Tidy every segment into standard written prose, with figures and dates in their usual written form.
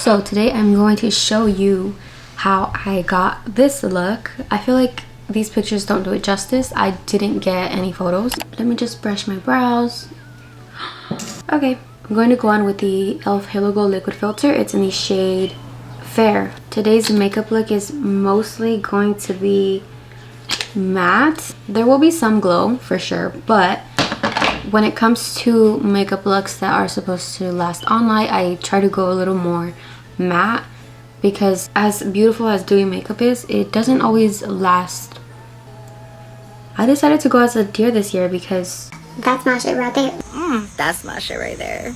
So today I'm going to show you how I got this look. I feel like these pictures don't do it justice. I didn't get any photos. Let me just brush my brows. Okay, I'm going to go on with the e.l.f. Hallow liquid filter. It's in the shade Fair. Today's makeup look is mostly going to be matte. There will be some glow for sure, but when it comes to makeup looks that are supposed to last all night, I try to go a little more matte because as beautiful as doing makeup is, it doesn't always last. I decided to go as a deer this year because that's my shit right there. That's my shit right there.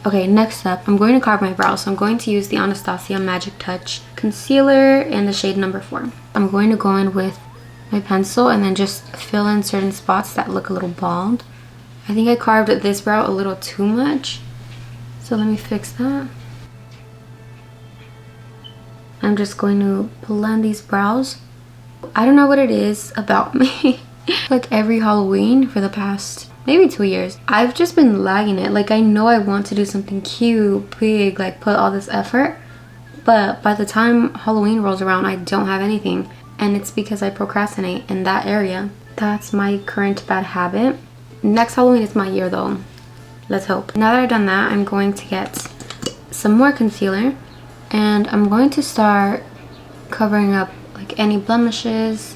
Okay, next up, I'm going to carve my brows. So I'm going to use the Anastasia Magic Touch Concealer in the shade number 4. I'm going to go in with my pencil and then just fill in certain spots that look a little bald. I think I carved this brow a little too much, so let me fix that. I'm just going to blend these brows. I don't know what it is about me. Like every Halloween for the past maybe 2 years, I've just been lagging it. Like I know I want to do something cute, big, like put all this effort, but by the time Halloween rolls around, I don't have anything. And it's because I procrastinate in that area. That's my current bad habit. Next Halloween is my year though. Let's hope. Now that I've done that, I'm going to get some more concealer and I'm going to start covering up like any blemishes.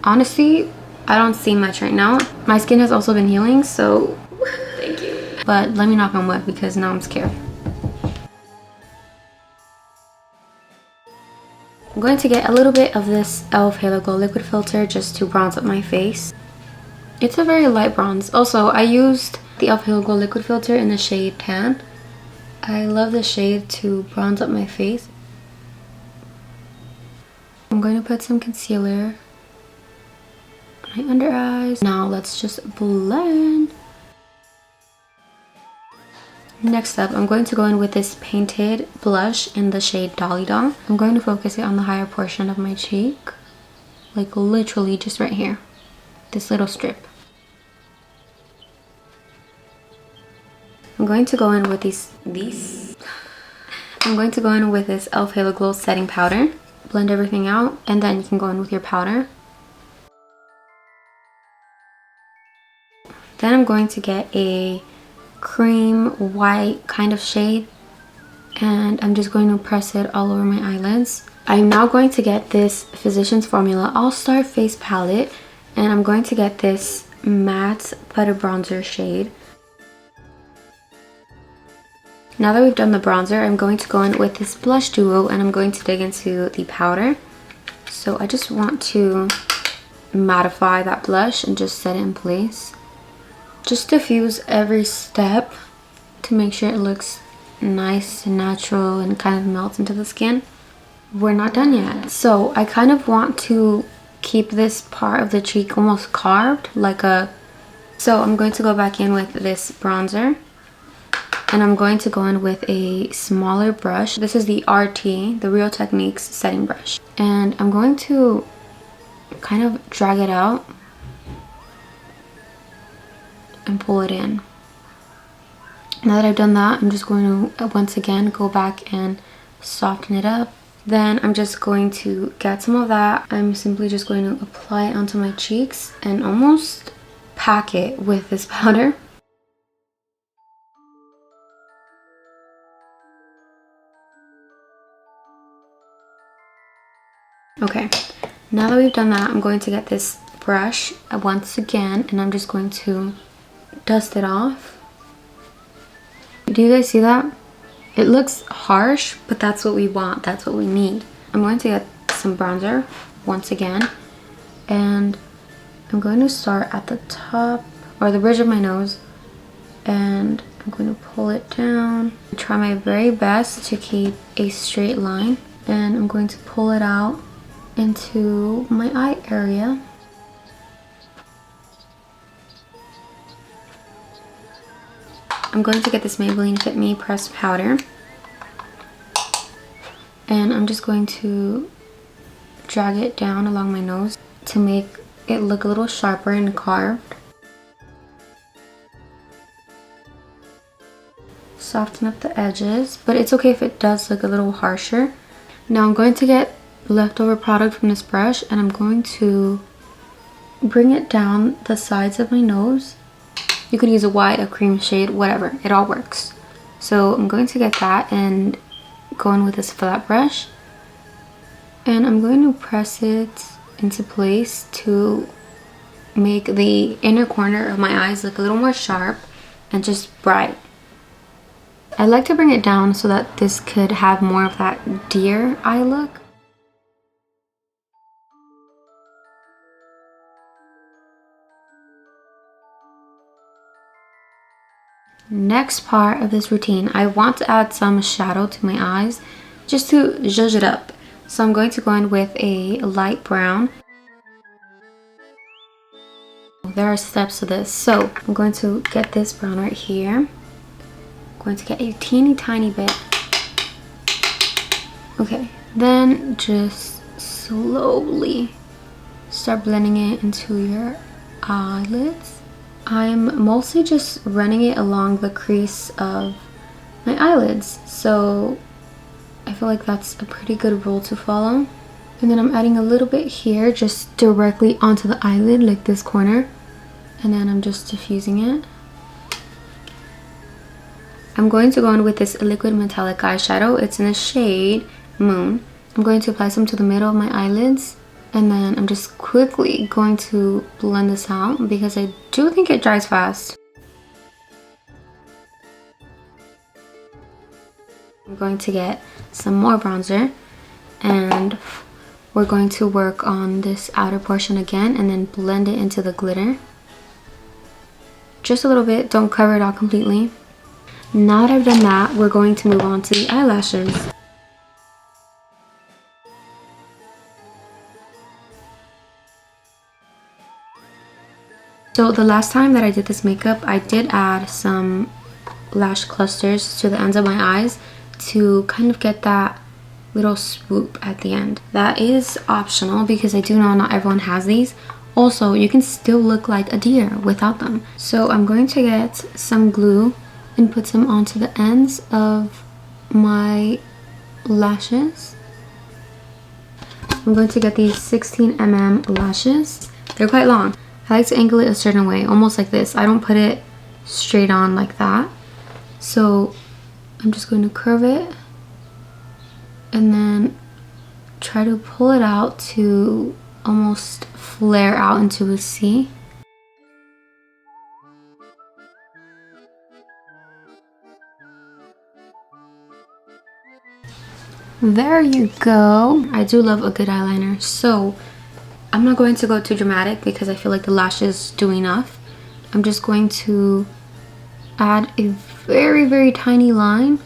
Honestly, I don't see much right now. My skin has also been healing, so thank you. But let me knock on wood because now I'm scared. I'm going to get a little bit of this e.l.f. Hallow liquid filter just to bronze up my face. It's a very light bronze. Also, I used the e.l.f. Hallow liquid filter in the shade Tan. I love this shade to bronze up my face. I'm going to put some concealer on my under eyes. Now let's just blend. Next up, I'm going to go in with this painted blush in the shade Dolly. I'm going to focus it on the higher portion of my cheek. Like literally just right here. This little strip. I'm going to go in with I'm going to go in with this e.l.f. Halo Glow setting powder. Blend everything out and then you can go in with your powder. Then I'm going to get a cream white kind of shade and I'm just going to press it all over my eyelids. I'm now going to get this Physicians Formula All-Star Face Palette and I'm going to get this matte butter bronzer shade. Now that we've done the bronzer, I'm going to go in with this blush duo and I'm going to dig into the powder. So I just want to mattify that blush and just set it in place. Just diffuse every step to make sure it looks nice and natural and kind of melts into the skin. We're not done yet. So I kind of want to keep this part of the cheek almost carved like a... So I'm going to go back in with this bronzer. And I'm going to go in with a smaller brush. This is the RT, the Real Techniques setting brush. And I'm going to kind of drag it out and pull it in. Now that I've done that, I'm just going to once again go back and soften it up. Then I'm just going to get some of that. I'm simply just going to apply it onto my cheeks and almost pack it with this powder. Okay, now that we've done that, I'm going to get this brush once again and I'm just going to dust it off. Do you guys see that? It looks harsh, but that's what we want, that's what we need. I'm going to get some bronzer once again and I'm going to start at the top or the bridge of my nose and I'm going to pull it down. Try my very best to keep a straight line and I'm going to pull it out into my eye area. I'm going to get this Maybelline Fit Me pressed powder and I'm just going to drag it down along my nose to make it look a little sharper and carved. So soften up the edges, but it's okay if it does look a little harsher. Now I'm going to get leftover product from this brush and I'm going to bring it down the sides of my nose. You could use a white, a cream shade, whatever, it all works. So I'm going to get that and go in with this flat brush, and I'm going to press it into place to make the inner corner of my eyes look a little more sharp and just bright. I like to bring it down so that this could have more of that deer eye look. Next part of this routine, I want to add some shadow to my eyes just to zhuzh it up. So I'm going to go in with a light brown. There are steps to this. So I'm going to get this brown right here. I'm going to get a teeny tiny bit. Okay, then just slowly start blending it into your eyelids. I'm mostly just running it along the crease of my eyelids, so I feel like that's a pretty good rule to follow. And then I'm adding a little bit here just directly onto the eyelid, like this corner, and then I'm just diffusing it. I'm going to go in with this liquid metallic eyeshadow. It's in the shade Moon. I'm going to apply some to the middle of my eyelids, and then I'm just quickly going to blend this out because I do think it dries fast. I'm going to get some more bronzer, and we're going to work on this outer portion again and then blend it into the glitter. Just a little bit, don't cover it all completely. Now that I've done that, we're going to move on to the eyelashes. So the last time that I did this makeup, I did add some lash clusters to the ends of my eyes to kind of get that little swoop at the end. That is optional because I do know not everyone has these. Also, you can still look like a deer without them. So I'm going to get some glue and put some onto the ends of my lashes. I'm going to get these 16mm lashes. They're quite long. I like to angle it a certain way, almost like this. I don't put it straight on like that. So I'm just going to curve it and then try to pull it out to almost flare out into a C. There you go. I do love a good eyeliner, so I'm not going to go too dramatic because I feel like the lashes do enough. I'm just going to add a very, very tiny line.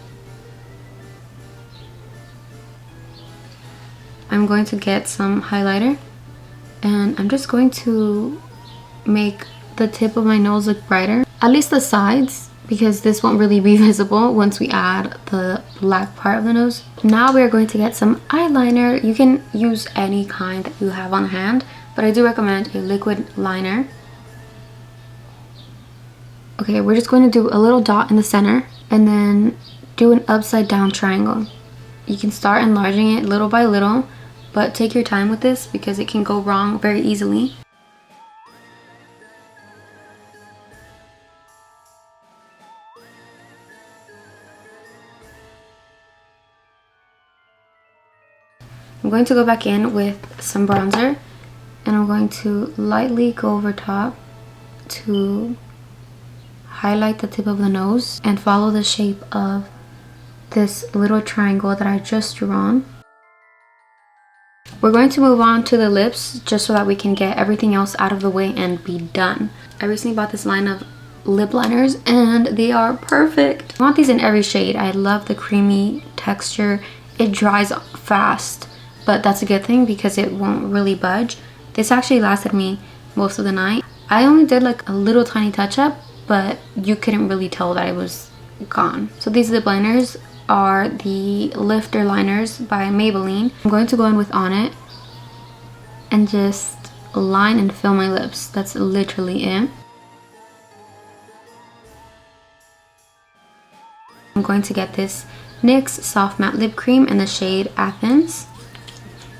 I'm going to get some highlighter and I'm just going to make the tip of my nose look brighter, at least the sides, because this won't really be visible once we add the black part of the nose. Now we're going to get some eyeliner. You can use any kind that you have on hand, but I do recommend a liquid liner. Okay, we're just going to do a little dot in the center and then do an upside down triangle. You can start enlarging it little by little, but take your time with this because it can go wrong very easily. I'm going to go back in with some bronzer and I'm going to lightly go over top to highlight the tip of the nose and follow the shape of this little triangle that I just drew on. We're going to move on to the lips just so that we can get everything else out of the way and be done. I recently bought this line of lip liners and they are perfect. I want these in every shade. I love the creamy texture. It dries fast, but that's a good thing because it won't really budge. This actually lasted me most of the night. I only did like a little tiny touch up, but you couldn't really tell that it was gone. So these lip liners are the Lifter liners by Maybelline. I'm going to go in with On It and just line and fill my lips. That's literally it. I'm going to get this NYX Soft Matte Lip Cream in the shade Athens.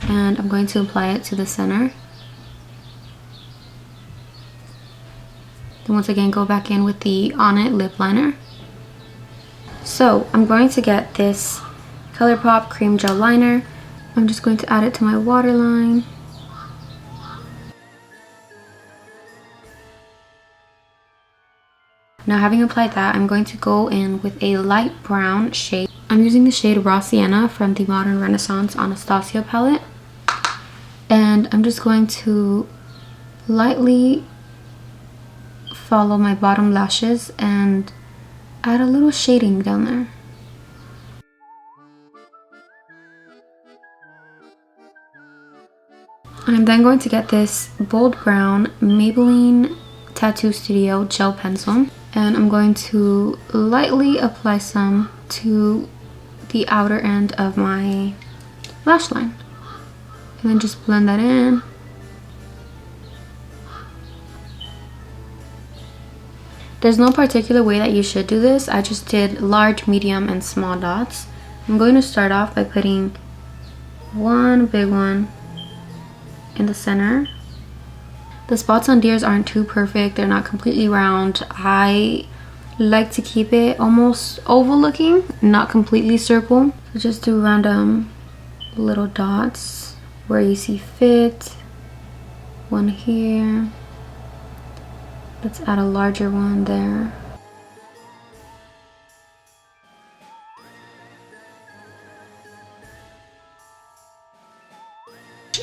And I'm going to apply it to the center. Then once again, go back in with the On It lip liner. So I'm going to get this ColourPop Cream Gel Liner. I'm just going to add it to my waterline. Now having applied that, I'm going to go in with a light brown shade. I'm using the shade Raw Sienna from the Modern Renaissance Anastasia palette. And I'm just going to lightly follow my bottom lashes and add a little shading down there. I'm then going to get this bold brown Maybelline Tattoo Studio gel pencil, and I'm going to lightly apply some to the outer end of my lash line, and then just blend that in. There's no particular way that you should do this. I just did large, medium, and small dots. I'm going to start off by putting one big one in the center. The spots on deers aren't too perfect. They're not completely round. I like to keep it almost oval looking, not completely circle. So just do random little dots where you see fit. One here. Let's add a larger one there.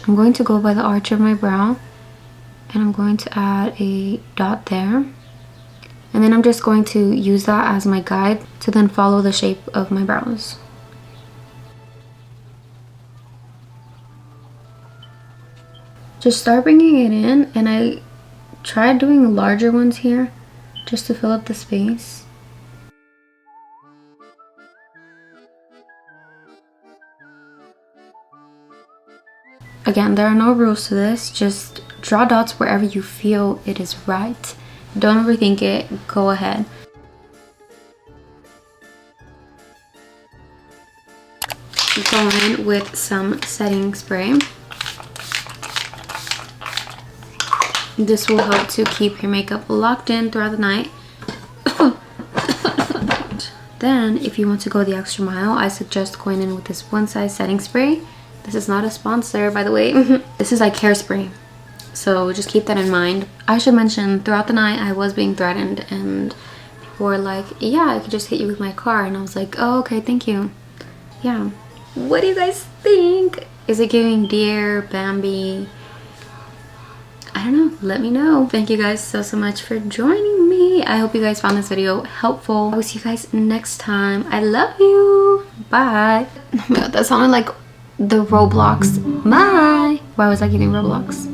I'm going to go by the arch of my brow, and I'm going to add a dot there. And then I'm just going to use that as my guide to then follow the shape of my brows. Just start bringing it in, and I tried doing larger ones here just to fill up the space. Again, there are no rules to this. Just draw dots wherever you feel it is right. Don't overthink it. Go ahead. Go in with some setting spray. This will help to keep your makeup locked in throughout the night. Then, if you want to go the extra mile, I suggest going in with this One Size setting spray. This is not a sponsor, by the way. This is like hairspray, so just keep that in mind. I should mention, throughout the night I was being threatened, and people were like, yeah, I could just hit you with my car, and I was like, oh, okay, thank you. Yeah. What do you guys think? Is it giving Deer, Bambi? I don't know, let me know. Thank you guys so much for joining me. I hope you guys found this video helpful. I will see you guys next time. I love you. Bye. Oh my god, that sounded like the Roblox. Bye. Why was I giving Roblox?